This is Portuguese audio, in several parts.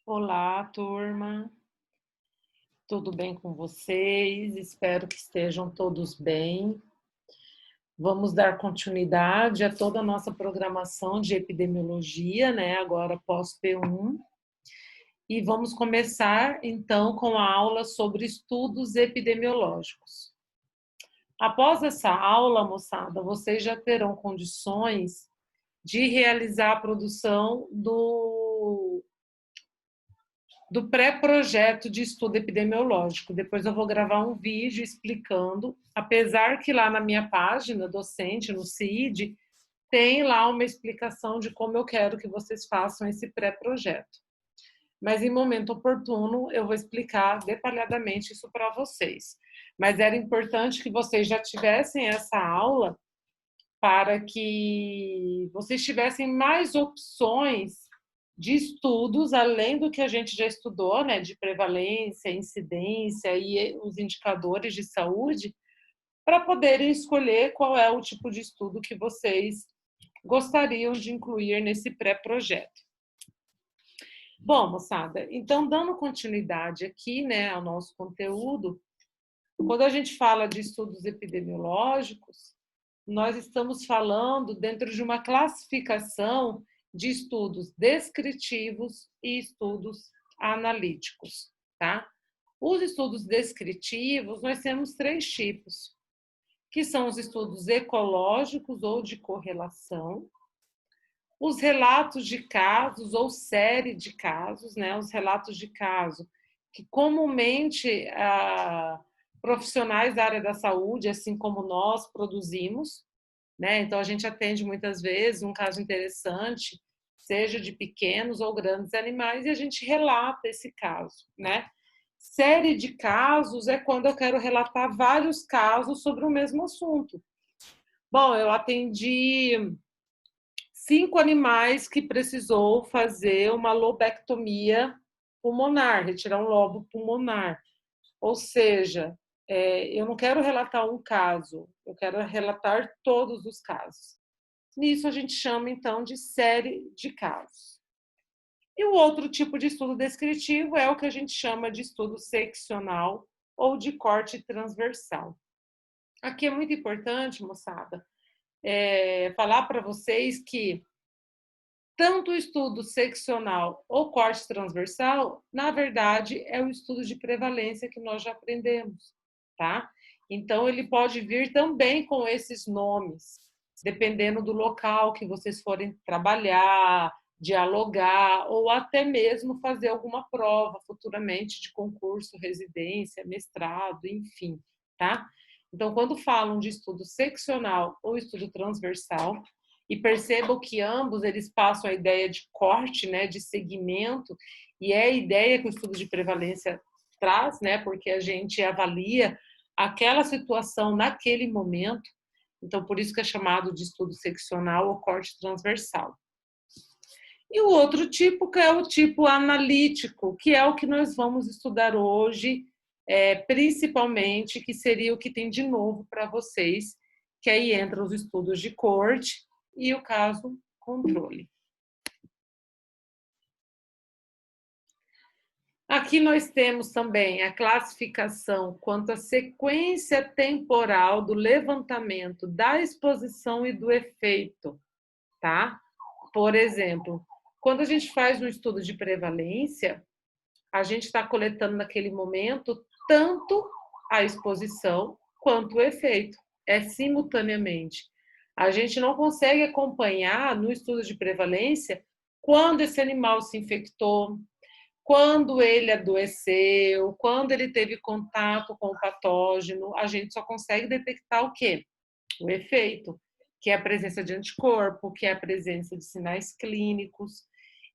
Olá, turma. Tudo bem com vocês? Espero que estejam todos bem. Vamos dar continuidade a toda a nossa programação de epidemiologia, né? Agora pós P1. E vamos começar então com a aula sobre estudos epidemiológicos. Após essa aula, moçada, vocês já terão condições de realizar a produção do pré-projeto de estudo epidemiológico. Depois eu vou gravar um vídeo explicando, apesar que lá na minha página docente, no CID, tem lá uma explicação de como eu quero que vocês façam esse pré-projeto. Mas em momento oportuno eu vou explicar detalhadamente isso para vocês. Mas era importante que vocês já tivessem essa aula para que vocês tivessem mais opções de estudos, além do que a gente já estudou, né, de prevalência, incidência e os indicadores de saúde, para poderem escolher qual é o tipo de estudo que vocês gostariam de incluir nesse pré-projeto. Bom, moçada, então dando continuidade aqui, né, ao nosso conteúdo, quando a gente fala de estudos epidemiológicos, nós estamos falando dentro de uma classificação de estudos descritivos e estudos analíticos, tá? Os estudos descritivos, nós temos três tipos, que são os estudos ecológicos ou de correlação, os relatos de casos ou série de casos, né? Os relatos de caso, que comumente profissionais da área da saúde, assim como nós, produzimos, né? Então, a gente atende muitas vezes um caso interessante, seja de pequenos ou grandes animais, e a gente relata esse caso, né? Série de casos é quando eu quero relatar vários casos sobre o mesmo assunto. Bom, eu atendi 5 animais que precisou fazer uma lobectomia pulmonar, retirar um lobo pulmonar. Ou seja, eu não quero relatar um caso, eu quero relatar todos os casos. Nisso a gente chama, então, de série de casos. E o outro tipo de estudo descritivo é o que a gente chama de estudo seccional ou de corte transversal. Aqui é muito importante, moçada, falar para vocês que tanto o estudo seccional ou corte transversal, na verdade, é o estudo de prevalência que nós já aprendemos, tá? Então, ele pode vir também com esses nomes, dependendo do local que vocês forem trabalhar, dialogar, ou até mesmo fazer alguma prova futuramente de concurso, residência, mestrado, enfim, tá? Então, quando falam de estudo seccional ou estudo transversal, e percebam que ambos eles passam a ideia de corte, né, de segmento, e é a ideia que o estudo de prevalência traz, né, porque a gente avalia aquela situação naquele momento, então por isso que é chamado de estudo seccional ou corte transversal. E o outro tipo que é o tipo analítico, que é o que nós vamos estudar hoje, principalmente, que seria o que tem de novo para vocês, que aí entra os estudos de corte e o caso controle. Aqui nós temos também a classificação quanto à sequência temporal do levantamento da exposição e do efeito, tá? Por exemplo, quando a gente faz um estudo de prevalência, a gente está coletando naquele momento tanto a exposição quanto o efeito, simultaneamente. A gente não consegue acompanhar no estudo de prevalência quando esse animal se infectou, quando ele adoeceu, quando ele teve contato com o patógeno, a gente só consegue detectar o quê? O efeito, que é a presença de anticorpo, que é a presença de sinais clínicos.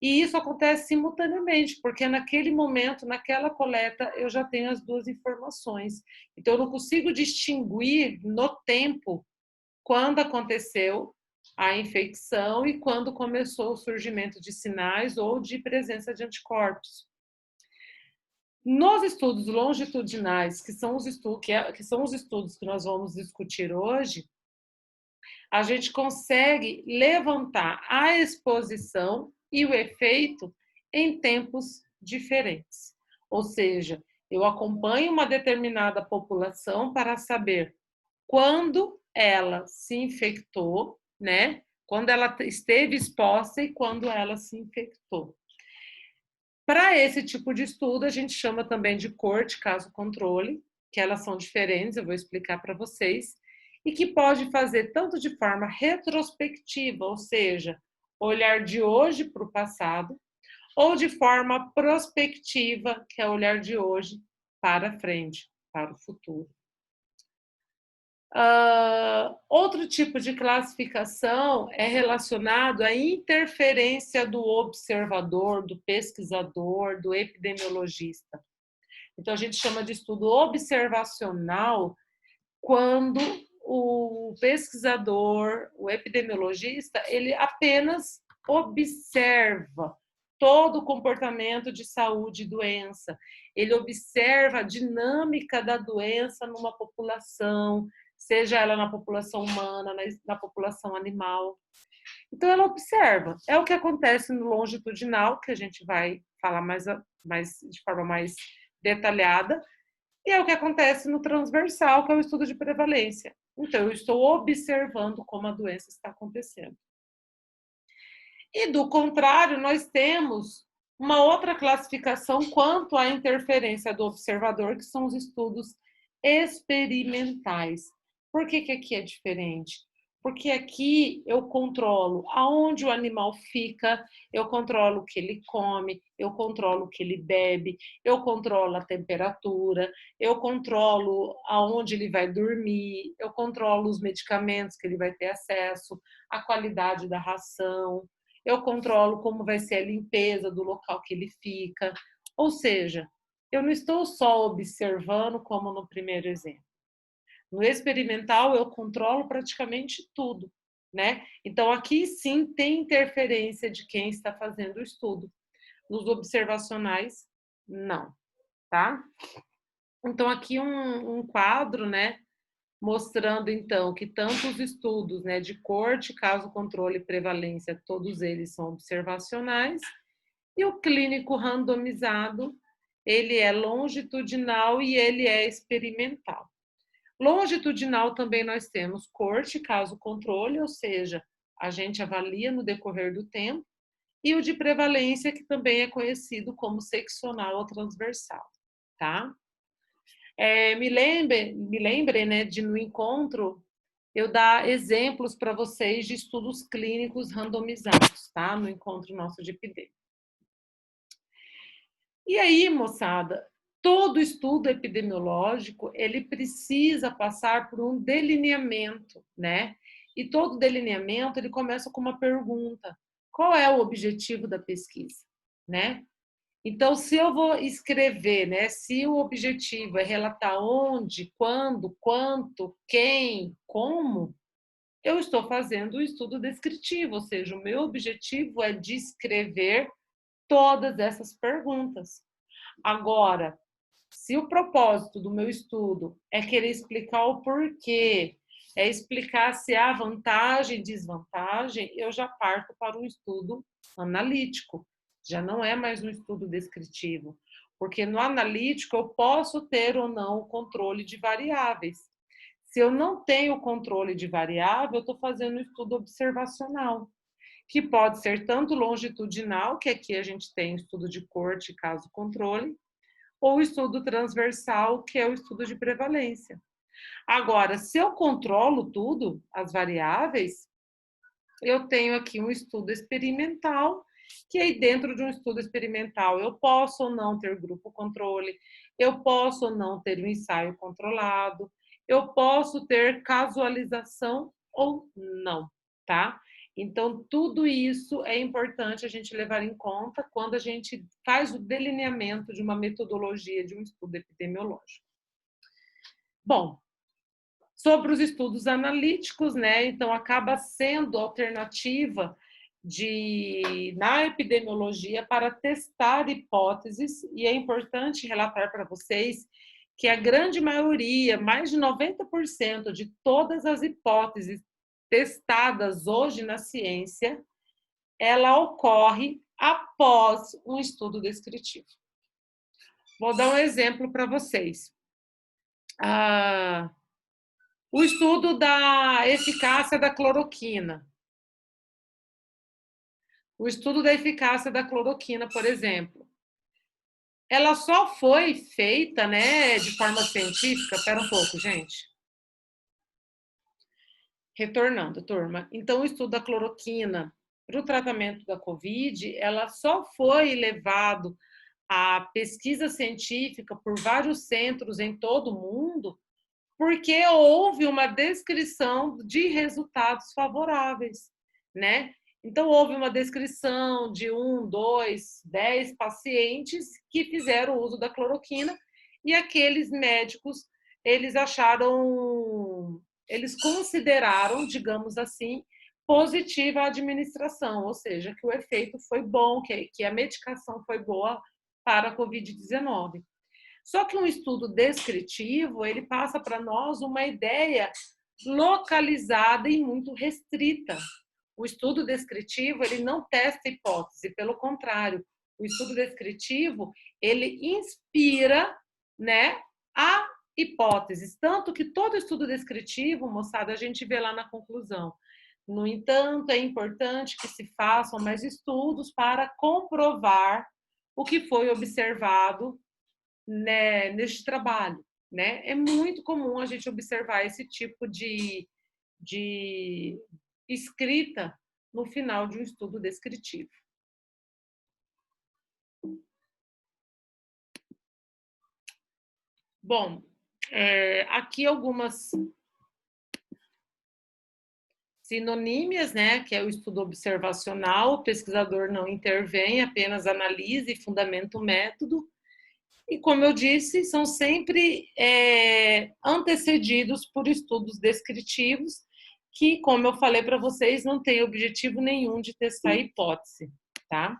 E isso acontece simultaneamente, porque naquele momento, naquela coleta, eu já tenho as duas informações. Então, eu não consigo distinguir no tempo quando aconteceu a infecção e quando começou o surgimento de sinais ou de presença de anticorpos. Nos estudos longitudinais, que são os estudos que nós vamos discutir hoje, a gente consegue levantar a exposição e o efeito em tempos diferentes. Ou seja, eu acompanho uma determinada população para saber quando ela se infectou, né? Quando ela esteve exposta e quando ela se infectou. Para esse tipo de estudo, a gente chama também de corte, caso controle, que elas são diferentes, eu vou explicar para vocês, e que pode fazer tanto de forma retrospectiva, ou seja, olhar de hoje para o passado, ou de forma prospectiva, que é olhar de hoje para frente, para o futuro. Outro tipo de classificação é relacionado à interferência do observador, do pesquisador, do epidemiologista. Então, a gente chama de estudo observacional quando o pesquisador, o epidemiologista, ele apenas observa todo o comportamento de saúde e doença. Ele observa a dinâmica da doença numa população, seja ela na população humana, na população animal. Então, ela observa. É o que acontece no longitudinal, que a gente vai falar de forma mais detalhada, e é o que acontece no transversal, que é o estudo de prevalência. Então, eu estou observando como a doença está acontecendo. E, do contrário, nós temos uma outra classificação quanto à interferência do observador, que são os estudos experimentais. Por que aqui é diferente? Porque aqui eu controlo aonde o animal fica, eu controlo o que ele come, eu controlo o que ele bebe, eu controlo a temperatura, eu controlo aonde ele vai dormir, eu controlo os medicamentos que ele vai ter acesso, a qualidade da ração, eu controlo como vai ser a limpeza do local que ele fica. Ou seja, eu não estou só observando como no primeiro exemplo. No experimental, eu controlo praticamente tudo, né? Então, aqui sim tem interferência de quem está fazendo o estudo. Nos observacionais, não, tá? Então, aqui um quadro, né? Mostrando, então, que tanto os estudos, né, de corte, caso, controle e prevalência, todos eles são observacionais, e o clínico randomizado, ele é longitudinal e ele é experimental. Longitudinal também nós temos corte, caso, controle, ou seja, a gente avalia no decorrer do tempo, e o de prevalência, que também é conhecido como seccional ou transversal, tá? Me lembre, né, de no encontro eu dar exemplos para vocês de estudos clínicos randomizados, tá? No encontro nosso de epidemia. E aí, moçada, todo estudo epidemiológico, ele precisa passar por um delineamento, né? E todo delineamento, ele começa com uma pergunta: qual é o objetivo da pesquisa, né? Então, se eu vou escrever, né, se o objetivo é relatar onde, quando, quanto, quem, como, eu estou fazendo o estudo descritivo, ou seja, o meu objetivo é descrever todas essas perguntas. Agora, se o propósito do meu estudo é querer explicar o porquê, é explicar se há vantagem e desvantagem, eu já parto para um estudo analítico. Já não é mais um estudo descritivo, porque no analítico eu posso ter ou não o controle de variáveis. Se eu não tenho o controle de variável, eu estou fazendo um estudo observacional, que pode ser tanto longitudinal, que aqui a gente tem estudo de corte, caso controle, ou o estudo transversal, que é o estudo de prevalência. Agora, se eu controlo tudo, as variáveis, eu tenho aqui um estudo experimental, que aí dentro de um estudo experimental eu posso ou não ter grupo controle, eu posso ou não ter um ensaio controlado, eu posso ter casualização ou não, tá? Então, tudo isso é importante a gente levar em conta quando a gente faz o delineamento de uma metodologia de um estudo epidemiológico. Bom, sobre os estudos analíticos, né? Então, acaba sendo alternativa na epidemiologia para testar hipóteses, e é importante relatar para vocês que a grande maioria, mais de 90% de todas as hipóteses testadas hoje na ciência, ela ocorre após um estudo descritivo. Vou dar um exemplo para vocês. O estudo da eficácia da cloroquina. O estudo da eficácia da cloroquina, por exemplo. Ela só foi feita, né, de forma científica. Espera um pouco, gente. Retornando, turma. Então, o estudo da cloroquina para o tratamento da Covid, ela só foi levado à pesquisa científica por vários centros em todo o mundo, porque houve uma descrição de resultados favoráveis, né? Então, houve uma descrição de 1, 2, 10 pacientes que fizeram uso da cloroquina e aqueles médicos, eles consideraram, digamos assim, positiva a administração, ou seja, que o efeito foi bom, que a medicação foi boa para a Covid-19. Só que um estudo descritivo, ele passa para nós uma ideia localizada e muito restrita. O estudo descritivo, ele não testa hipótese, pelo contrário, o estudo descritivo, ele inspira, né, a hipóteses, tanto que todo estudo descritivo, moçada, a gente vê lá na conclusão. No entanto, é importante que se façam mais estudos para comprovar o que foi observado, né, neste trabalho, né? É muito comum a gente observar esse tipo de escrita no final de um estudo descritivo. Bom, aqui algumas sinonímias, né, que é o estudo observacional, o pesquisador não intervém, apenas analisa e fundamenta o método. E, como eu disse, são sempre antecedidos por estudos descritivos, que, como eu falei para vocês, não tem objetivo nenhum de testar a hipótese, tá?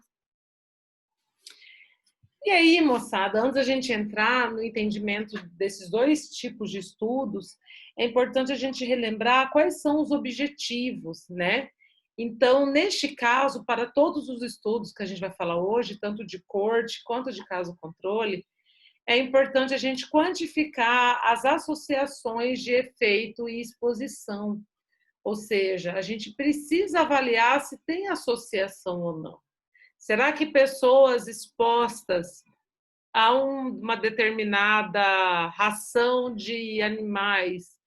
E aí, moçada, antes da gente entrar no entendimento desses dois tipos de estudos, é importante a gente relembrar quais são os objetivos, né? Então, neste caso, para todos os estudos que a gente vai falar hoje, tanto de corte quanto de caso-controle, é importante a gente quantificar as associações de efeito e exposição. Ou seja, a gente precisa avaliar se tem associação ou não. Será que pessoas expostas a uma determinada ração de animais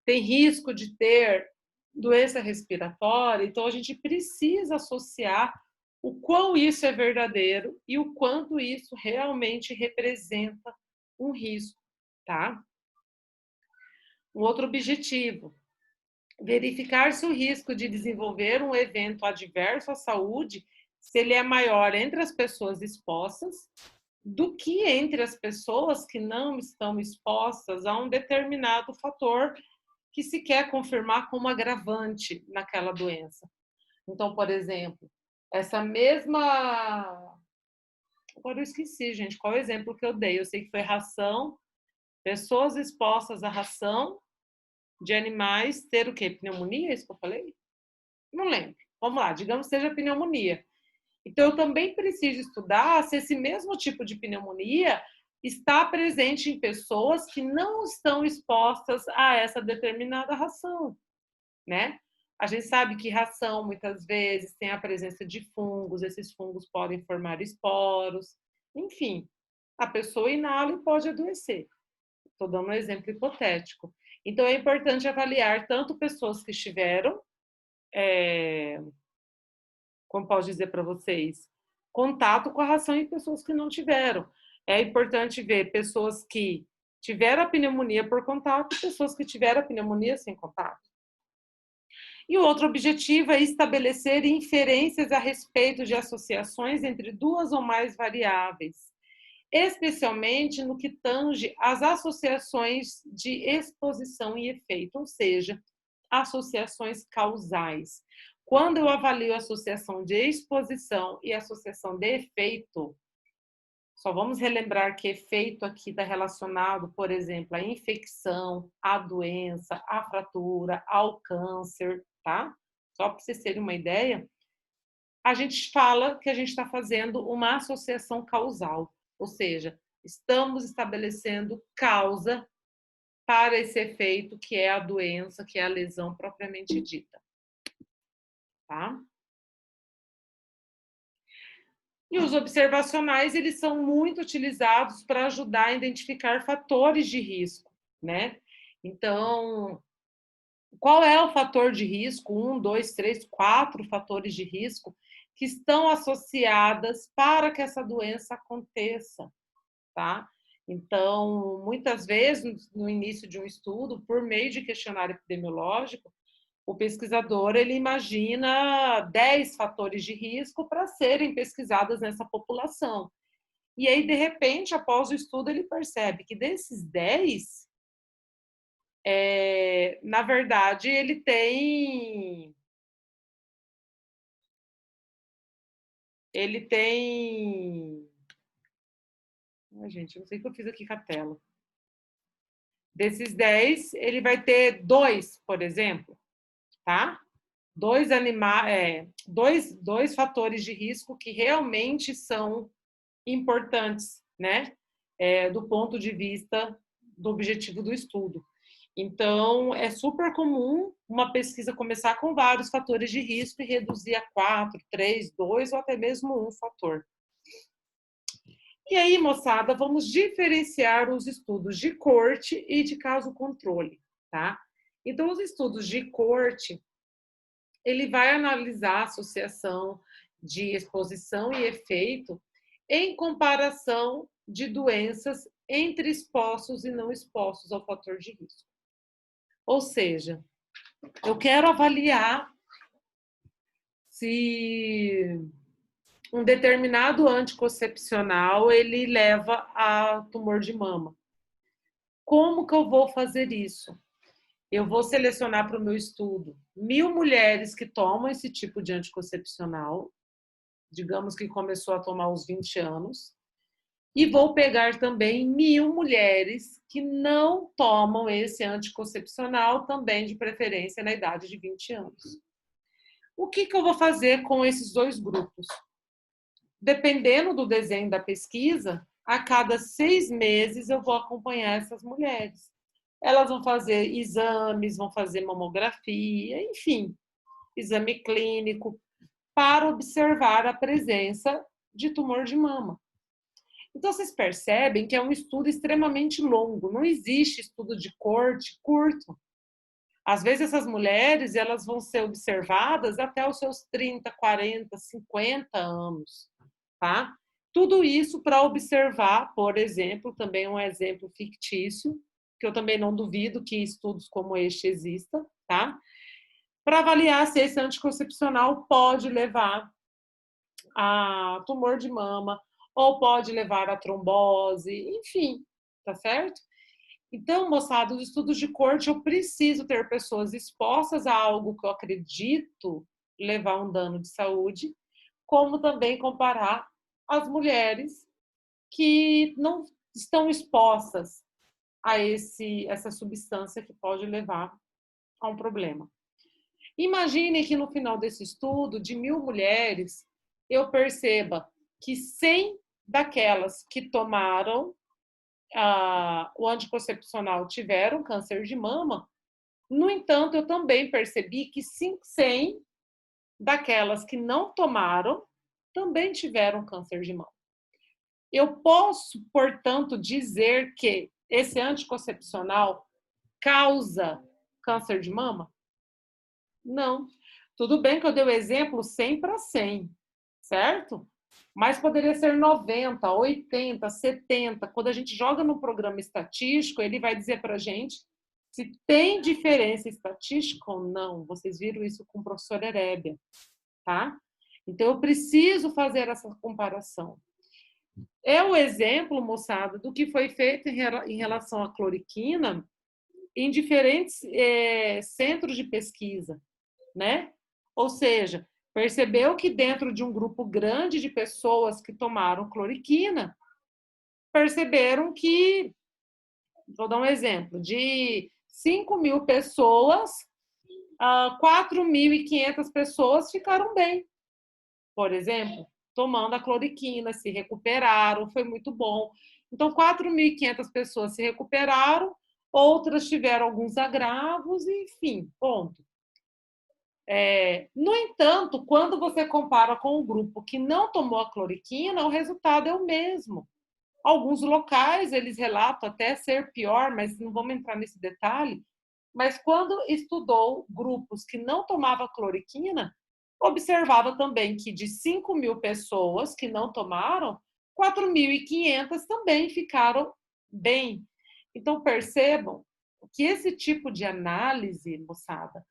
têm risco de ter doença respiratória? Então, a gente precisa associar o quão isso é verdadeiro e o quanto isso realmente representa um risco, tá? Um outro objetivo, verificar se o risco de desenvolver um evento adverso à saúde, se ele é maior entre as pessoas expostas do que entre as pessoas que não estão expostas a um determinado fator que se quer confirmar como agravante naquela doença. Então, por exemplo, essa mesma... Agora eu esqueci, gente, qual é o exemplo que eu dei? Eu sei que foi ração, pessoas expostas à ração de animais ter o quê? Pneumonia? É isso que eu falei? Não lembro. Vamos lá, digamos que seja pneumonia. Então, eu também preciso estudar se esse mesmo tipo de pneumonia está presente em pessoas que não estão expostas a essa determinada ração, né? A gente sabe que ração, muitas vezes, tem a presença de fungos, esses fungos podem formar esporos, enfim, a pessoa inala e pode adoecer. Estou dando um exemplo hipotético. Então, é importante avaliar tanto pessoas que estiveram, como posso dizer para vocês, contato com a ração e pessoas que não tiveram. É importante ver pessoas que tiveram a pneumonia por contato e pessoas que tiveram a pneumonia sem contato. E o outro objetivo é estabelecer inferências a respeito de associações entre duas ou mais variáveis, especialmente no que tange às associações de exposição e efeito, ou seja, associações causais. Quando eu avalio a associação de exposição e associação de efeito, só vamos relembrar que efeito aqui está relacionado, por exemplo, à infecção, à doença, à fratura, ao câncer, tá? Só para vocês terem uma ideia. a gente fala que a gente está fazendo uma associação causal, ou seja, estamos estabelecendo causa para esse efeito que é a doença, que é a lesão propriamente dita. Tá? E os observacionais, eles são muito utilizados para ajudar a identificar fatores de risco, né? Então, qual é o fator de risco? 1, 2, 3, 4 fatores de risco que estão associadas para que essa doença aconteça, tá? Então, muitas vezes, no início de um estudo, por meio de questionário epidemiológico, o pesquisador ele imagina 10 fatores de risco para serem pesquisados nessa população. E aí, de repente, após o estudo, ele percebe que desses 10, na verdade, ele tem. Ai, gente, eu não sei o que eu fiz aqui com a tela. Desses 10, ele vai ter 2, por exemplo, tá? Dois fatores de risco que realmente são importantes, né? Do ponto de vista do objetivo do estudo. Então, é super comum uma pesquisa começar com vários fatores de risco e reduzir a 4, 3, 2 ou até mesmo um fator. E aí, moçada, vamos diferenciar os estudos de corte e de caso controle, tá? Então, os estudos de corte, ele vai analisar a associação de exposição e efeito em comparação de doenças entre expostos e não expostos ao fator de risco. Ou seja, eu quero avaliar se um determinado anticoncepcional ele leva a tumor de mama. Como que eu vou fazer isso? Eu vou selecionar para o meu estudo 1.000 mulheres que tomam esse tipo de anticoncepcional, digamos que começou a tomar aos 20 anos, e vou pegar também 1.000 mulheres que não tomam esse anticoncepcional, também de preferência na idade de 20 anos. O que eu vou fazer com esses dois grupos? Dependendo do desenho da pesquisa, a cada 6 meses eu vou acompanhar essas mulheres. Elas vão fazer exames, vão fazer mamografia, enfim, exame clínico, para observar a presença de tumor de mama. Então, vocês percebem que é um estudo extremamente longo, não existe estudo de corte curto. Às vezes, essas mulheres elas vão ser observadas até os seus 30, 40, 50 anos, tá? Tudo isso para observar, por exemplo, também um exemplo fictício, que eu também não duvido que estudos como este existam, tá? Para avaliar se esse anticoncepcional pode levar a tumor de mama ou pode levar a trombose, enfim, tá certo? Então, moçada, os estudos de corte, eu preciso ter pessoas expostas a algo que eu acredito levar um dano de saúde, como também comparar as mulheres que não estão expostas a essa substância que pode levar a um problema. Imaginem que no final desse estudo, de 1.000 mulheres, eu perceba que 100 daquelas que tomaram o anticoncepcional tiveram câncer de mama. No entanto, eu também percebi que 100 daquelas que não tomaram também tiveram câncer de mama. Eu posso, portanto, dizer que esse anticoncepcional causa câncer de mama? Não. Tudo bem que eu dei o exemplo 100 para 100, certo? Mas poderia ser 90, 80, 70. Quando a gente joga no programa estatístico, ele vai dizer para a gente se tem diferença estatística ou não. Vocês viram isso com o professor Erebia, tá? Então, eu preciso fazer essa comparação. É o exemplo, moçada, do que foi feito em relação à cloriquina em diferentes centros de pesquisa, né? Ou seja, percebeu que dentro de um grupo grande de pessoas que tomaram cloriquina, perceberam que, vou dar um exemplo, de 5.000 pessoas, 4.500 pessoas ficaram bem. por exemplo, tomando a cloriquina, se recuperaram, foi muito bom. Então, 4.500 pessoas se recuperaram, outras tiveram alguns agravos, enfim, ponto. No entanto, quando você compara com o grupo que não tomou a cloriquina, o resultado é o mesmo. Alguns locais, eles relatam até ser pior, mas não vamos entrar nesse detalhe. Mas quando estudou grupos que não tomavam cloriquina, observava também que de 5.000 pessoas que não tomaram, 4.500 também ficaram bem. Então, percebam que esse tipo de análise, moçada,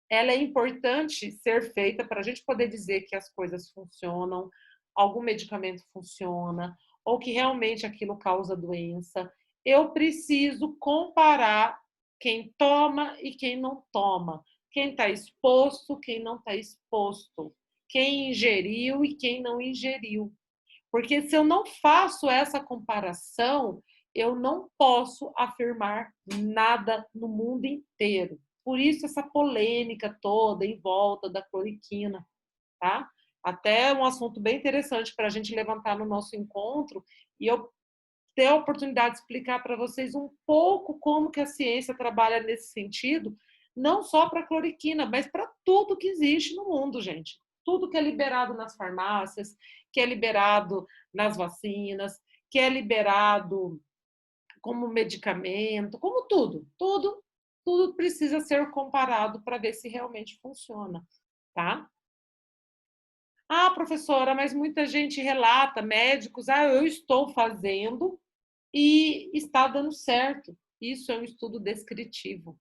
ela é importante ser feita para a gente poder dizer que as coisas funcionam, algum medicamento funciona, ou que realmente aquilo causa doença. Eu preciso comparar quem toma e quem não toma, quem está exposto, quem não está exposto, quem ingeriu e quem não ingeriu. Porque se eu não faço essa comparação, eu não posso afirmar nada no mundo inteiro. Por isso essa polêmica toda em volta da cloriquina, tá? Até um assunto bem interessante para a gente levantar no nosso encontro e eu ter a oportunidade de explicar para vocês um pouco como que a ciência trabalha nesse sentido, não só para a cloriquina, mas para tudo que existe no mundo, gente. Tudo que é liberado nas farmácias, que é liberado nas vacinas, que é liberado como medicamento, como tudo precisa ser comparado para ver se realmente funciona, tá? Ah, professora, mas muita gente relata, médicos, eu estou fazendo e está dando certo. Isso é um estudo descritivo.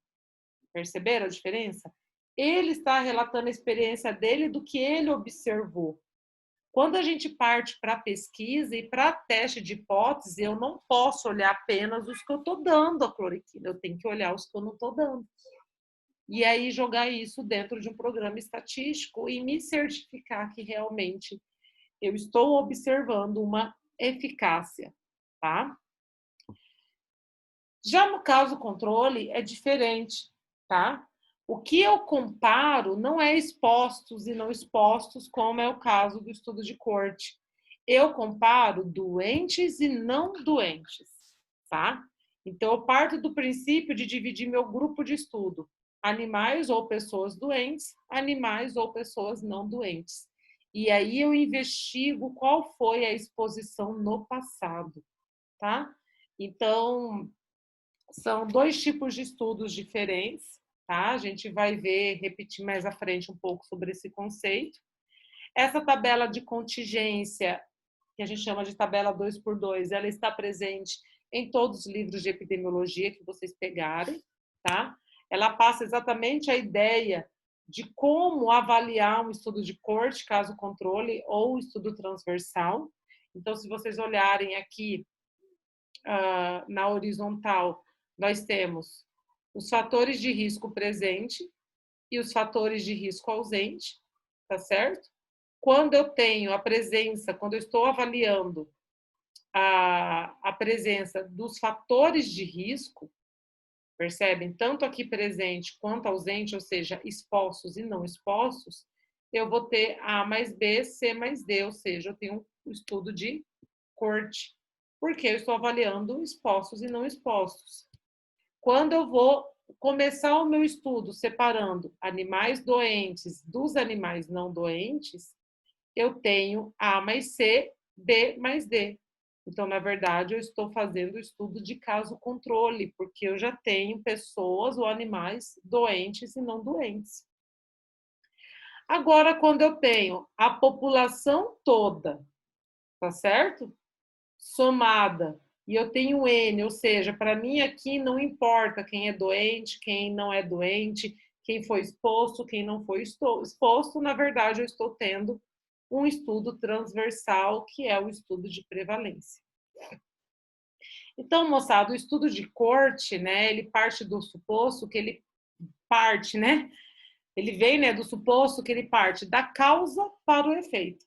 Perceberam a diferença? Ele está relatando a experiência dele do que ele observou. Quando a gente parte para pesquisa e para teste de hipótese, eu não posso olhar apenas os que eu estou dando a cloriquina, eu tenho que olhar os que eu não estou dando. E aí jogar isso dentro de um programa estatístico e me certificar que realmente eu estou observando uma eficácia, tá? Já no caso controle é diferente, tá? O que eu comparo não é expostos e não expostos, como é o caso do estudo de corte. Eu comparo doentes e não doentes, tá? Então, eu parto do princípio de dividir meu grupo de estudo: animais ou pessoas doentes, animais ou pessoas não doentes. E aí eu investigo qual foi a exposição no passado, tá? Então, são dois tipos de estudos diferentes, tá? A gente vai ver, repetir mais à frente um pouco sobre esse conceito. Essa tabela de contingência, que a gente chama de tabela 2x2, ela está presente em todos os livros de epidemiologia que vocês pegarem, tá? Ela passa exatamente a ideia de como avaliar um estudo de corte, caso controle, ou estudo transversal. Então, se vocês olharem aqui na horizontal, nós temos os fatores de risco presente e os fatores de risco ausente, tá certo? Quando eu tenho a presença, quando eu estou avaliando a presença dos fatores de risco, percebem? Tanto aqui presente quanto ausente, ou seja, expostos e não expostos, eu vou ter A mais B, C mais D, ou seja, eu tenho um estudo de corte, porque eu estou avaliando expostos e não expostos. Quando eu vou começar o meu estudo separando animais doentes dos animais não doentes, eu tenho A mais C, B mais D. Então, na verdade, eu estou fazendo o estudo de caso controle, porque eu já tenho pessoas ou animais doentes e não doentes. Agora, quando eu tenho a população toda, tá certo? Somada, e eu tenho N, ou seja, para mim aqui não importa quem é doente, quem não é doente, quem foi exposto, quem não foi exposto, na verdade eu estou tendo um estudo transversal, que é o estudo de prevalência. Então, moçada, o estudo de corte, né, ele parte do suposto que ele parte, né, ele vem, né, do suposto que ele parte da causa para o efeito.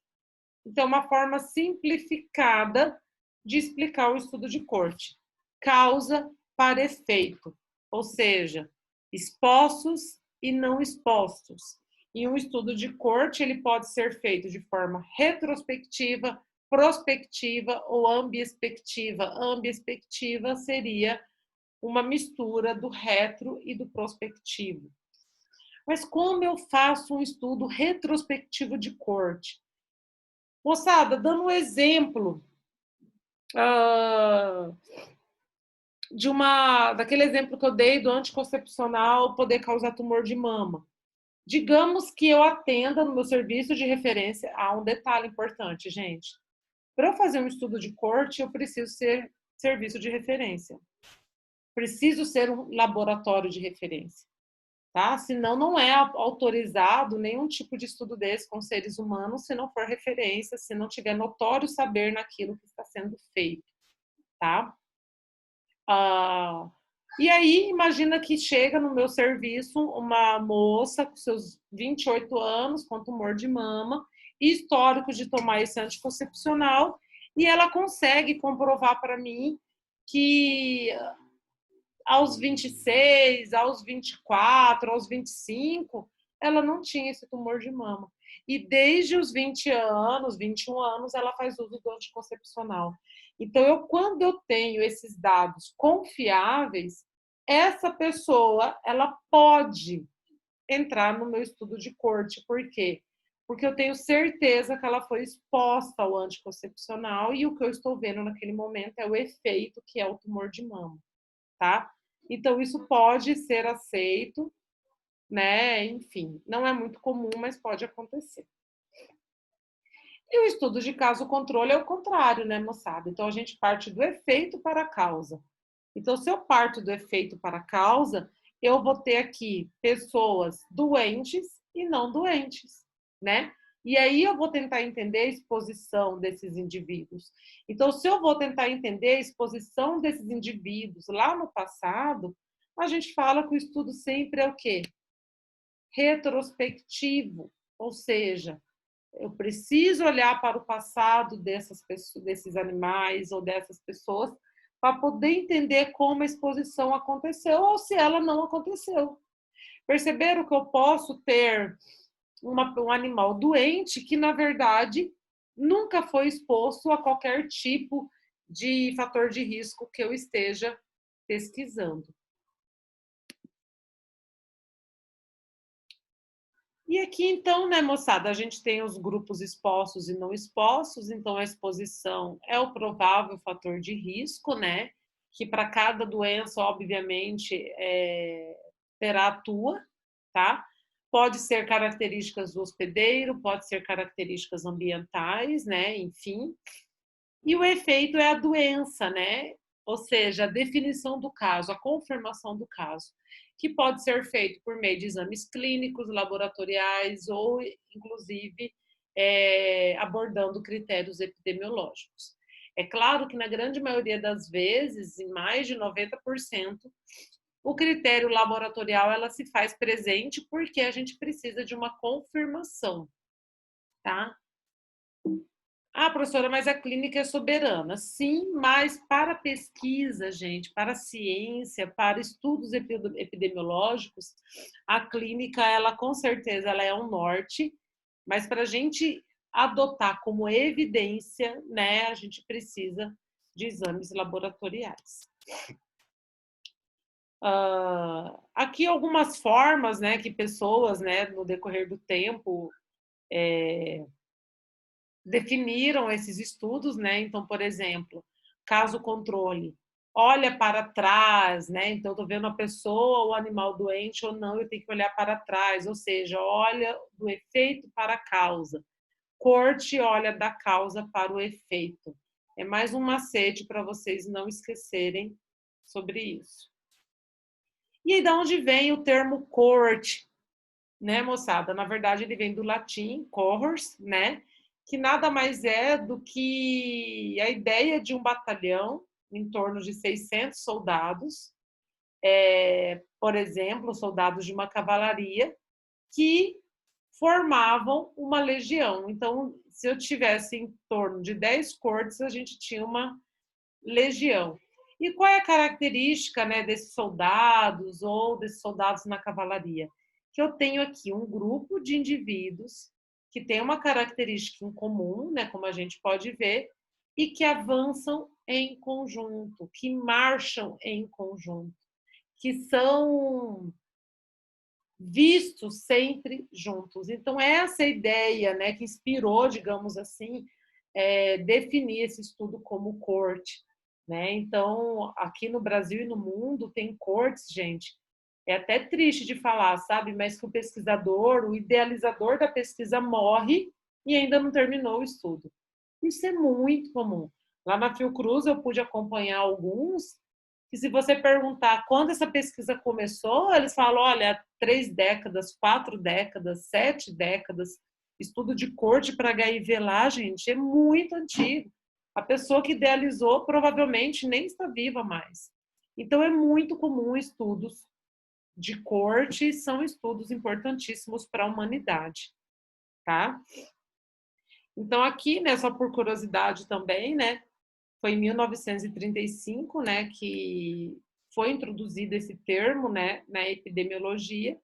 Então, uma forma simplificada de explicar o estudo de corte. Causa para efeito, ou seja, expostos e não expostos. E um estudo de corte, ele pode ser feito de forma retrospectiva, prospectiva ou ambiespectiva. Ambiespectiva seria uma mistura do retro e do prospectivo. Mas como eu faço um estudo retrospectivo de corte? Moçada, dando um exemplo daquele exemplo que eu dei do anticoncepcional poder causar tumor de mama. Digamos que eu atenda no meu serviço de referência a um detalhe importante, gente. Para eu fazer um estudo de corte, eu preciso ser serviço de referência. Preciso ser um laboratório de referência, tá? Senão não é autorizado nenhum tipo de estudo desse com seres humanos se não for referência, se não tiver notório saber naquilo que está sendo feito, tá? E aí, imagina que chega no meu serviço uma moça com seus 28 anos, com tumor de mama, e histórico de tomar esse anticoncepcional, e ela consegue comprovar para mim que aos 26, aos 24, aos 25, ela não tinha esse tumor de mama. E desde os 20 anos, 21 anos, ela faz uso do anticoncepcional. Então, quando eu tenho esses dados confiáveis, essa pessoa, ela pode entrar no meu estudo de corte. Por quê? Porque eu tenho certeza que ela foi exposta ao anticoncepcional e o que eu estou vendo naquele momento é o efeito que é o tumor de mama, tá? Então, isso pode ser aceito, né? Enfim, não é muito comum, mas pode acontecer. E o estudo de caso controle é o contrário, né, moçada? Então, a gente parte do efeito para a causa. Então, se eu parto do efeito para a causa, eu vou ter aqui pessoas doentes e não doentes, né? E aí eu vou tentar entender a exposição desses indivíduos. Então, se eu vou tentar entender a exposição desses indivíduos lá no passado, a gente fala que o estudo sempre é o quê? Retrospectivo, ou seja, eu preciso olhar para o passado desses animais ou dessas pessoas para poder entender como a exposição aconteceu ou se ela não aconteceu. Perceberam que eu posso ter um animal doente que, na verdade, nunca foi exposto a qualquer tipo de fator de risco que eu esteja pesquisando. E aqui, então, né, moçada, a gente tem os grupos expostos e não expostos, então a exposição é o provável fator de risco, né, que para cada doença, obviamente, terá a tua, tá? Pode ser características do hospedeiro, pode ser características ambientais, né, enfim. E o efeito é a doença, né? Ou seja, a definição do caso, a confirmação do caso, que pode ser feito por meio de exames clínicos, laboratoriais ou, inclusive, abordando critérios epidemiológicos. É claro que, na grande maioria das vezes, em mais de 90%, o critério laboratorial ela se faz presente porque a gente precisa de uma confirmação, tá? Ah, professora, mas a clínica é soberana. Sim, mas para pesquisa, gente, para ciência, para estudos epidemiológicos, a clínica, ela com certeza, ela é um norte, mas para a gente adotar como evidência, né, a gente precisa de exames laboratoriais. Aqui algumas formas, né, que pessoas, né, no decorrer do tempo, definiram esses estudos, né? Então, por exemplo, caso controle, olha para trás, né? Então, estou vendo a pessoa, o animal doente ou não, eu tenho que olhar para trás, ou seja, olha do efeito para a causa. Corte, olha da causa para o efeito. É mais um macete para vocês não esquecerem sobre isso. E aí, de onde vem o termo corte, né, moçada? Na verdade, ele vem do latim, cohors, né? Que nada mais é do que a ideia de um batalhão em torno de 600 soldados, por exemplo, soldados de uma cavalaria, que formavam uma legião. Então, se eu tivesse em torno de 10 cortes, a gente tinha uma legião. E qual é a característica, né, desses soldados ou desses soldados na cavalaria? que eu tenho aqui um grupo de indivíduos que tem uma característica em comum, né, como a gente pode ver, e que avançam em conjunto, que marcham em conjunto, que são vistos sempre juntos. Então, essa ideia, né, que inspirou, digamos assim, definir esse estudo como corte. Né? Então, aqui no Brasil e no mundo, tem cortes, gente. É até triste de falar, sabe? Mas que o pesquisador, o idealizador da pesquisa morre e ainda não terminou o estudo. Isso é muito comum. Lá na Fiocruz eu pude acompanhar alguns que, se você perguntar quando essa pesquisa começou, eles falam, olha, 3 décadas, 4 décadas, 7 décadas. Estudo de corte para HIV lá, gente, é muito antigo. A pessoa que idealizou provavelmente nem está viva mais. Então, é muito comum estudos de corte, são estudos importantíssimos para a humanidade, tá? Então, aqui, né, só por curiosidade também, né, foi em 1935, né, que foi introduzido esse termo, né, na epidemiologia,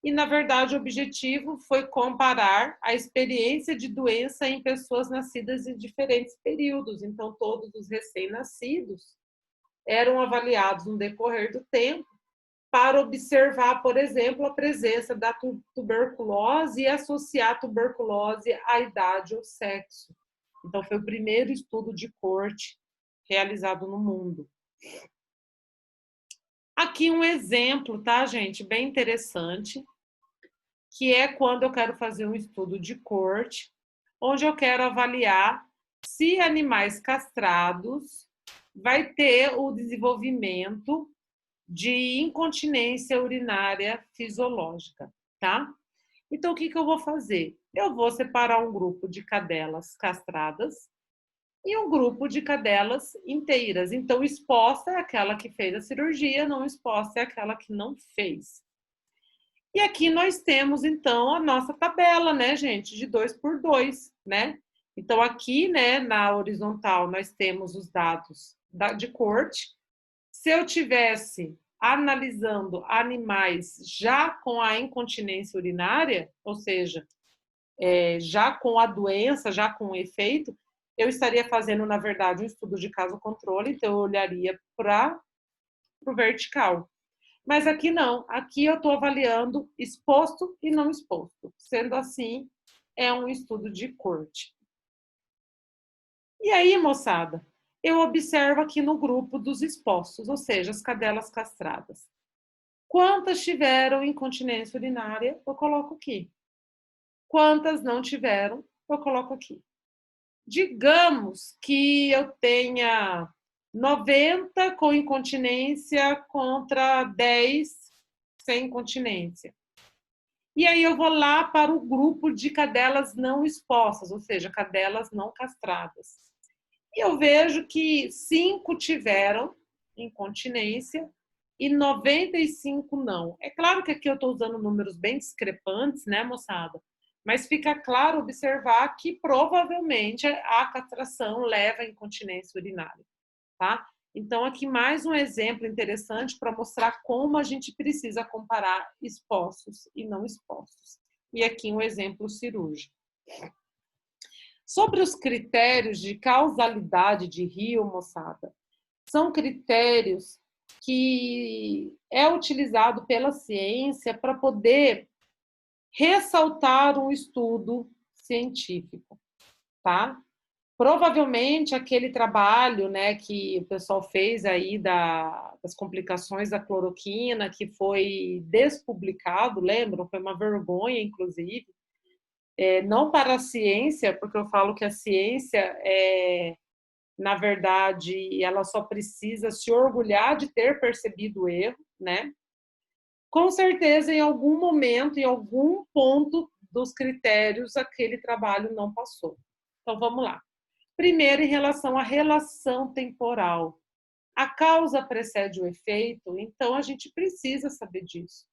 e, na verdade, o objetivo foi comparar a experiência de doença em pessoas nascidas em diferentes períodos. Então, todos os recém-nascidos eram avaliados no decorrer do tempo para observar, por exemplo, a presença da tuberculose e associar a tuberculose à idade ou sexo. Então, foi o primeiro estudo de corte realizado no mundo. Aqui um exemplo, tá, gente? Bem interessante, que é quando eu quero fazer um estudo de corte, onde eu quero avaliar se animais castrados vai ter o desenvolvimento de incontinência urinária fisiológica, tá? Então, o que eu vou fazer? Eu vou separar um grupo de cadelas castradas e um grupo de cadelas inteiras. Então, exposta é aquela que fez a cirurgia, não exposta é aquela que não fez. E aqui nós temos, então, a nossa tabela, né, gente, de 2 por 2, né? Então, aqui, né, na horizontal, nós temos os dados de corte. Se eu tivesse analisando animais já com a incontinência urinária, ou seja, já com a doença, já com o efeito, eu estaria fazendo, na verdade, um estudo de caso controle, então eu olharia para o vertical. Mas aqui não, aqui eu estou avaliando exposto e não exposto. Sendo assim, é um estudo de corte. E aí, moçada, eu observo aqui no grupo dos expostos, ou seja, as cadelas castradas. Quantas tiveram incontinência urinária, eu coloco aqui. Quantas não tiveram, eu coloco aqui. Digamos que eu tenha 90 com incontinência contra 10 sem incontinência. E aí eu vou lá para o grupo de cadelas não expostas, ou seja, cadelas não castradas. E eu vejo que 5 tiveram incontinência e 95 não. É claro que aqui eu estou usando números bem discrepantes, né, moçada? Mas fica claro observar que provavelmente a castração leva à incontinência urinária, tá? Então, aqui mais um exemplo interessante para mostrar como a gente precisa comparar expostos e não expostos. E aqui um exemplo cirúrgico. Sobre os critérios de causalidade de rio, moçada, são critérios que é utilizado pela ciência para poder ressaltar um estudo científico, tá? Provavelmente aquele trabalho, né, que o pessoal fez aí das complicações da cloroquina, que foi despublicado, lembram? Foi uma vergonha, inclusive. Não para a ciência, porque eu falo que a ciência, na verdade, ela só precisa se orgulhar de ter percebido o erro, né? Com certeza, em algum momento, em algum ponto dos critérios, aquele trabalho não passou. Então, vamos lá. Primeiro, em relação à relação temporal. A causa precede o efeito, então a gente precisa saber disso.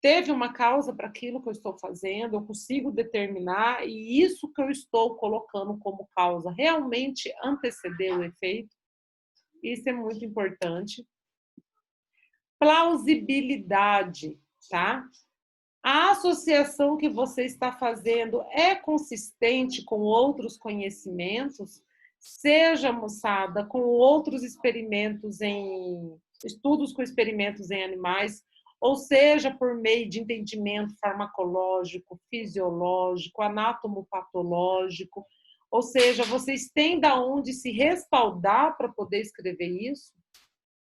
Teve uma causa para aquilo que eu estou fazendo, eu consigo determinar, e isso que eu estou colocando como causa realmente antecedeu o efeito. Isso é muito importante. Plausibilidade, tá? A associação que você está fazendo é consistente com outros conhecimentos, seja, moçada, com outros experimentos estudos com experimentos em animais, ou seja, por meio de entendimento farmacológico, fisiológico, anatomopatológico, ou seja, vocês têm da onde se respaldar para poder escrever isso?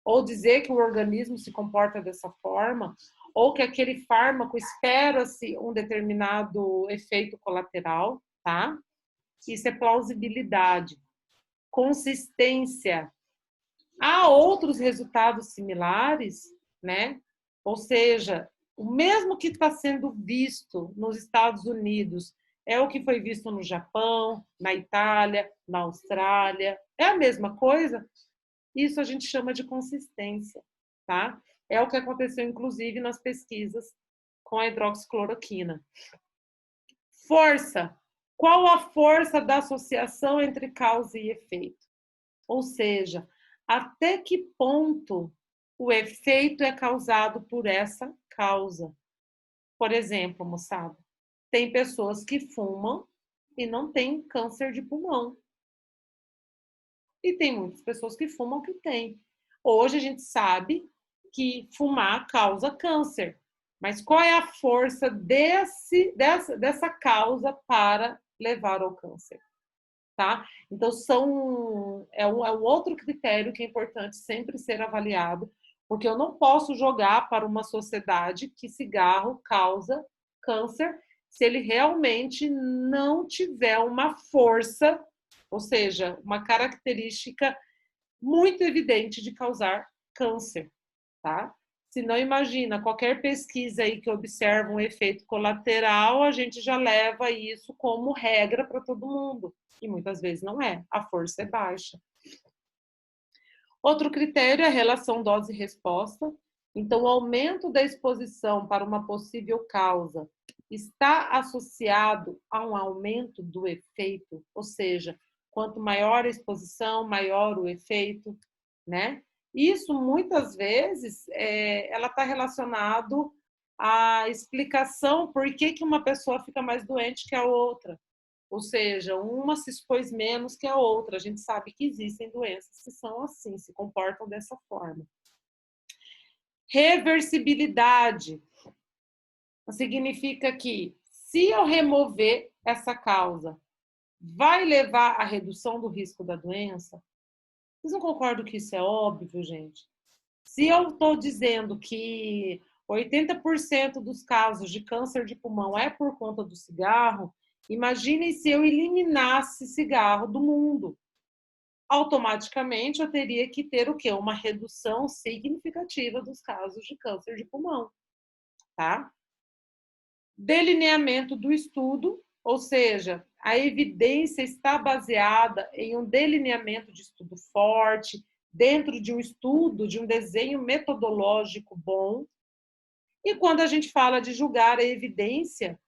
Ou dizer que o organismo se comporta dessa forma, ou que aquele fármaco espera-se um determinado efeito colateral, tá? Isso é plausibilidade. Consistência. Há outros resultados similares, né? Ou seja, o mesmo que está sendo visto nos Estados Unidos é o que foi visto no Japão, na Itália, na Austrália. É a mesma coisa? Isso a gente chama de consistência, tá? É o que aconteceu, inclusive, nas pesquisas com a hidroxicloroquina. Força. Qual a força da associação entre causa e efeito? Ou seja, até que ponto o efeito é causado por essa causa? Por exemplo, moçada, tem pessoas que fumam e não têm câncer de pulmão. E tem muitas pessoas que fumam que têm. Hoje a gente sabe que fumar causa câncer. Mas qual é a força dessa causa para levar ao câncer? Tá? Então, é um outro critério que é importante sempre ser avaliado, porque eu não posso jogar para uma sociedade que cigarro causa câncer se ele realmente não tiver uma força, ou seja, uma característica muito evidente de causar câncer, tá? Se não, imagina, qualquer pesquisa aí que observa um efeito colateral, a gente já leva isso como regra para todo mundo. E muitas vezes não é, a força é baixa. Outro critério é a relação dose-resposta. Então, o aumento da exposição para uma possível causa está associado a um aumento do efeito, ou seja, quanto maior a exposição, maior o efeito, né? Isso, muitas vezes, ela está relacionado à explicação por que uma pessoa fica mais doente que a outra. Ou seja, uma se expôs menos que a outra. A gente sabe que existem doenças que são assim, se comportam dessa forma. Reversibilidade significa que, se eu remover essa causa, vai levar à redução do risco da doença? Vocês não concordam que isso é óbvio, gente? Se eu estou dizendo que 80% dos casos de câncer de pulmão é por conta do cigarro, imaginem se eu eliminasse cigarro do mundo. Automaticamente eu teria que ter o quê? Uma redução significativa dos casos de câncer de pulmão, tá? Delineamento do estudo, ou seja, a evidência está baseada em um delineamento de estudo forte, dentro de um estudo, de um desenho metodológico bom. E quando a gente fala de julgar a evidência,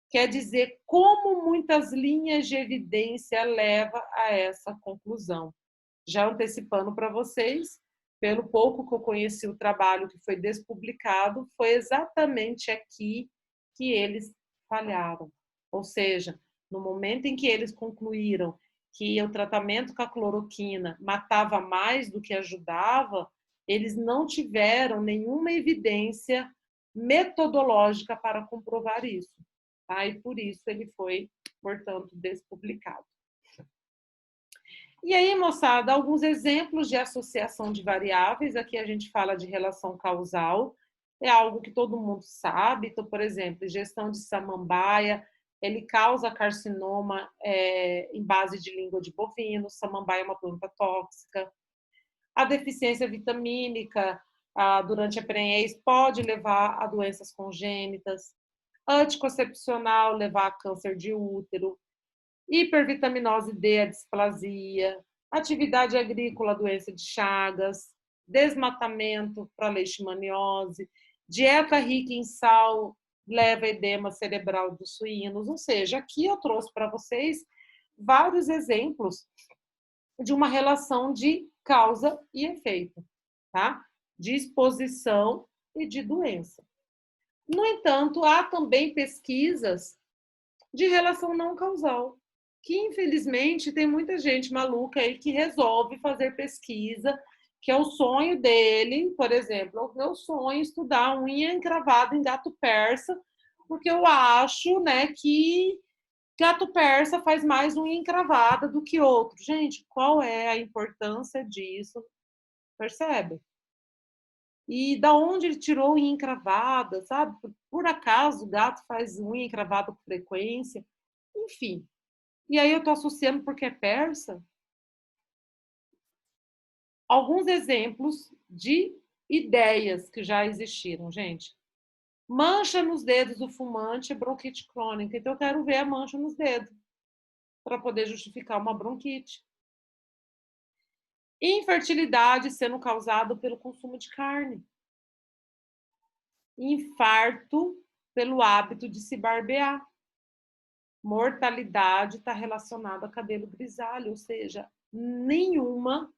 quer dizer como muitas linhas de evidência leva a essa conclusão. Já antecipando para vocês, pelo pouco que eu conheci o trabalho que foi despublicado, foi exatamente aqui que eles falharam. Ou seja, no momento em que eles concluíram que o tratamento com a cloroquina matava mais do que ajudava, eles não tiveram nenhuma evidência metodológica para comprovar isso. Tá? E por isso ele foi, portanto, despublicado. E aí, moçada, alguns exemplos de associação de variáveis. Aqui a gente fala de relação causal, é algo que todo mundo sabe. Então, por exemplo, ingestão de samambaia, ele causa carcinoma em base de língua de bovino, samambaia é uma planta tóxica. A deficiência vitamínica durante a prenhez pode levar a doenças congênitas. Anticoncepcional, levar a câncer de útero. Hipervitaminose D, a displasia, atividade agrícola, doença de Chagas, desmatamento para leishmaniose, dieta rica em sal leva a edema cerebral dos suínos. Ou seja, aqui eu trouxe para vocês vários exemplos de uma relação de causa e efeito, tá? De exposição e de doença. No entanto, há também pesquisas de relação não causal, que infelizmente tem muita gente maluca aí que resolve fazer pesquisa, que é o sonho dele, por exemplo, o meu sonho é estudar unha encravada em gato persa, porque eu acho, né, que gato persa faz mais unha encravada do que outro. Gente, qual é a importância disso? Percebe? E da onde ele tirou unha encravada, sabe? Por acaso o gato faz unha encravada com frequência? Enfim. E aí eu estou associando porque é persa? Alguns exemplos de ideias que já existiram, gente. Mancha nos dedos do fumante é bronquite crônica. Então eu quero ver a mancha nos dedos para poder justificar uma bronquite. Infertilidade sendo causada pelo consumo de carne. Infarto pelo hábito de se barbear. Mortalidade está relacionada a cabelo grisalho, ou seja, nenhuma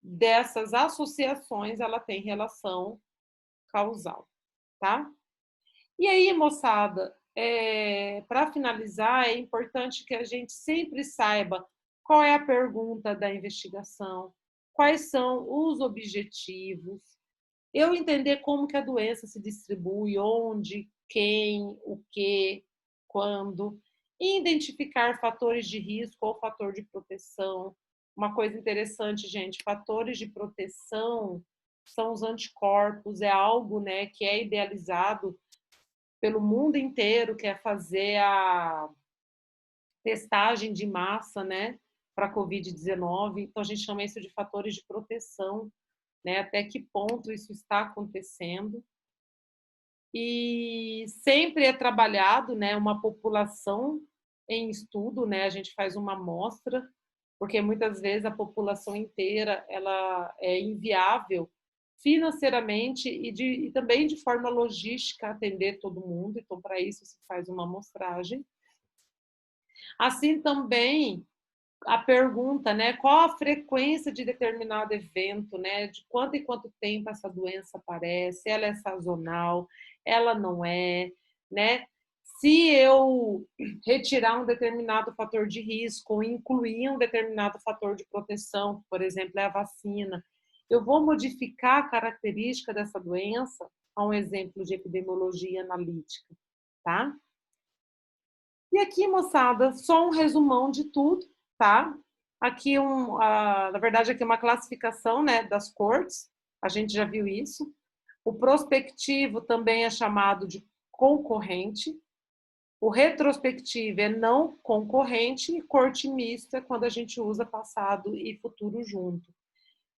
dessas associações ela tem relação causal, tá? E aí, moçada, para finalizar, é importante que a gente sempre saiba qual é a pergunta da investigação, quais são os objetivos, eu entender como que a doença se distribui, onde, quem, o que, quando, identificar fatores de risco ou fator de proteção. Uma coisa interessante, gente, fatores de proteção são os anticorpos, é algo, né, que é idealizado pelo mundo inteiro, que é fazer a testagem de massa, né, para a Covid-19. Então, a gente chama isso de fatores de proteção, né, até que ponto isso está acontecendo. E sempre é trabalhado, né, uma população em estudo, né, a gente faz uma amostra, porque muitas vezes a população inteira ela é inviável financeiramente e também de forma logística atender todo mundo, então para isso se faz uma amostragem. Assim também a pergunta, né, qual a frequência de determinado evento, né, de quanto em quanto tempo essa doença aparece, ela é sazonal, ela não é, né? Se eu retirar um determinado fator de risco ou incluir um determinado fator de proteção, por exemplo, é a vacina, eu vou modificar a característica dessa doença, a um exemplo de epidemiologia analítica, tá? E aqui, moçada, só um resumão de tudo, tá? Aqui, na verdade, aqui é uma classificação, né, das cortes, a gente já viu isso. O prospectivo também é chamado de concorrente. O retrospectivo é não concorrente e corte mista é quando a gente usa passado e futuro junto.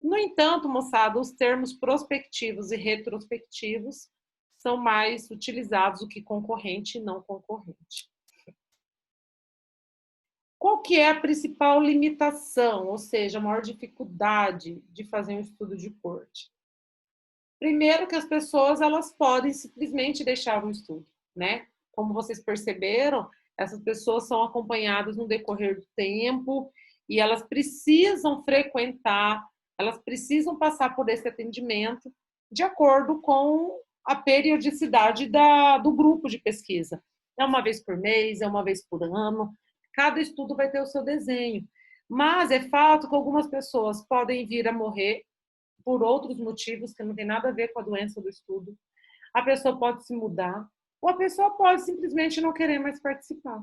No entanto, moçada, os termos prospectivos e retrospectivos são mais utilizados do que concorrente e não concorrente. Qual que é a principal limitação, ou seja, a maior dificuldade de fazer um estudo de corte? Primeiro que as pessoas elas podem simplesmente deixar o estudo, né? Como vocês perceberam, essas pessoas são acompanhadas no decorrer do tempo e elas precisam frequentar, elas precisam passar por esse atendimento de acordo com a periodicidade do grupo de pesquisa. É uma vez por mês, é uma vez por ano, cada estudo vai ter o seu desenho. Mas é fato que algumas pessoas podem vir a morrer por outros motivos que não tem nada a ver com a doença do estudo. A pessoa pode se mudar, ou a pessoa pode simplesmente não querer mais participar,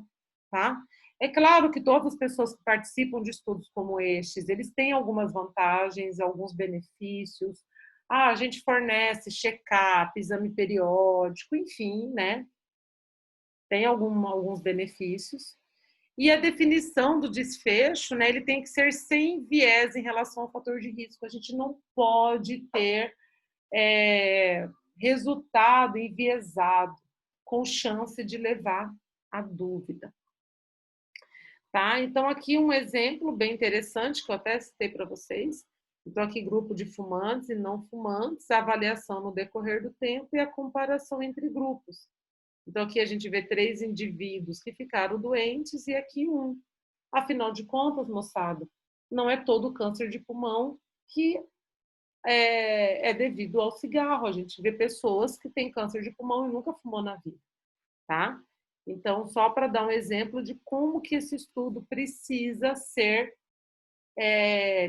tá? É claro que todas as pessoas que participam de estudos como estes, eles têm algumas vantagens, alguns benefícios. Ah, a gente fornece check-up, exame periódico, enfim, né? Tem alguns benefícios. E a definição do desfecho, né, ele tem que ser sem viés em relação ao fator de risco. A gente não pode ter resultado enviesado, com chance de levar à dúvida. Tá? Então, aqui um exemplo bem interessante, que eu até citei para vocês. Então, aqui grupo de fumantes e não fumantes, a avaliação no decorrer do tempo e a comparação entre grupos. Então, aqui a gente vê 3 indivíduos que ficaram doentes e aqui um. Afinal de contas, moçada, não é todo câncer de pulmão que é devido ao cigarro. A gente vê pessoas que têm câncer de pulmão e nunca fumou na vida, tá? Então, só para dar um exemplo de como que esse estudo precisa ser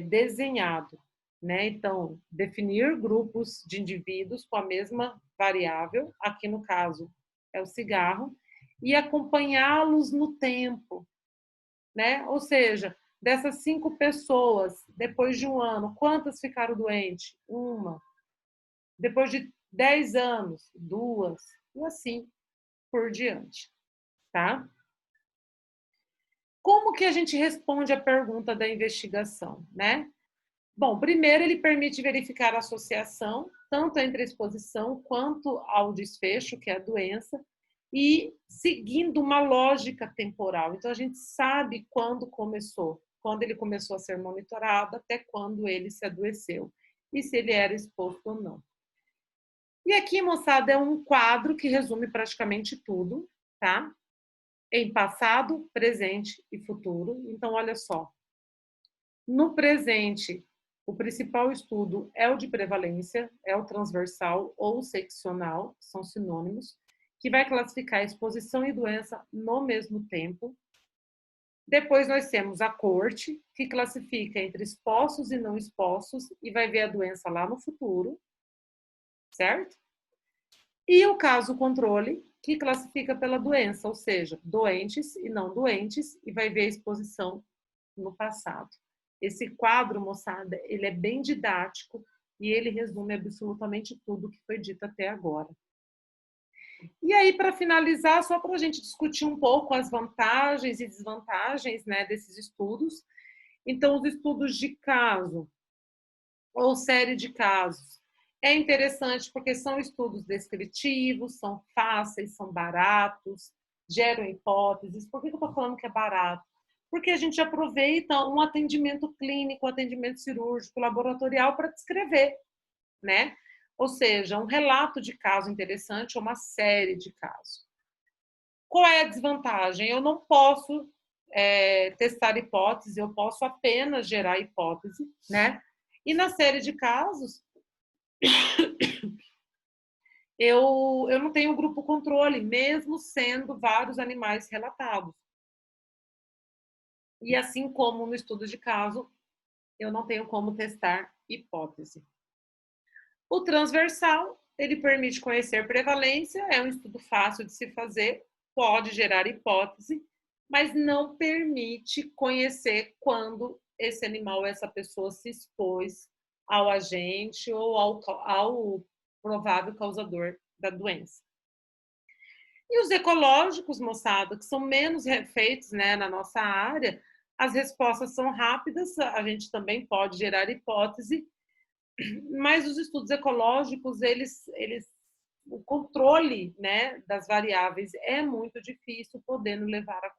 desenhado, né? Então, definir grupos de indivíduos com a mesma variável, aqui no caso é o cigarro, e acompanhá-los no tempo, né? Ou seja, dessas 5 pessoas, depois de um ano, quantas ficaram doentes? Uma. Depois de 10 anos, 2, e assim por diante, tá? Como que a gente responde à pergunta da investigação, né? Bom, primeiro ele permite verificar a associação, tanto entre a exposição quanto ao desfecho, que é a doença, e seguindo uma lógica temporal. Então, a gente sabe quando começou, quando ele começou a ser monitorado, até quando ele se adoeceu, e se ele era exposto ou não. E aqui, moçada, é um quadro que resume praticamente tudo, tá? Em passado, presente e futuro. Então, olha só. No presente, o principal estudo é o de prevalência, é o transversal ou seccional, são sinônimos, que vai classificar exposição e doença no mesmo tempo. Depois nós temos a corte, que classifica entre expostos e não expostos e vai ver a doença lá no futuro, certo? E o caso controle, que classifica pela doença, ou seja, doentes e não doentes, e vai ver a exposição no passado. Esse quadro, moçada, ele é bem didático e ele resume absolutamente tudo que foi dito até agora. E aí, para finalizar, só para a gente discutir um pouco as vantagens e desvantagens, né, desses estudos. Então, os estudos de caso ou série de casos é interessante porque são estudos descritivos, são fáceis, são baratos, geram hipóteses. Por que eu estou falando que é barato? Porque a gente aproveita um atendimento clínico, um atendimento cirúrgico, laboratorial para descrever, né? Ou seja, um relato de caso interessante ou uma série de casos. Qual é a desvantagem? Eu não posso testar hipótese, eu posso apenas gerar hipótese, né? E na série de casos, eu não tenho grupo controle, mesmo sendo vários animais relatados. E assim como no estudo de caso, eu não tenho como testar hipótese. O transversal, ele permite conhecer prevalência, é um estudo fácil de se fazer, pode gerar hipótese, mas não permite conhecer quando esse animal, essa pessoa se expôs ao agente ou ao provável causador da doença. E os ecológicos, moçada, que são menos feitos, né, na nossa área, as respostas são rápidas, a gente também pode gerar hipótese, mas os estudos ecológicos, o controle, né, das variáveis é muito difícil, podendo levar a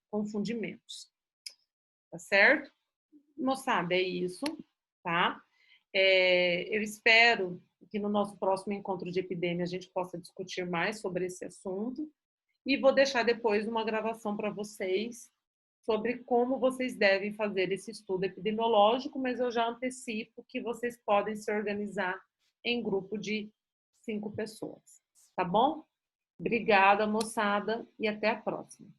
confundimentos. Tá certo? Moçada, é isso, tá? Eu espero que no nosso próximo encontro de epidemia a gente possa discutir mais sobre esse assunto e vou deixar depois uma gravação para vocês sobre como vocês devem fazer esse estudo epidemiológico, mas eu já antecipo que vocês podem se organizar em grupo de 5 pessoas, tá bom? Obrigada, moçada, e até a próxima.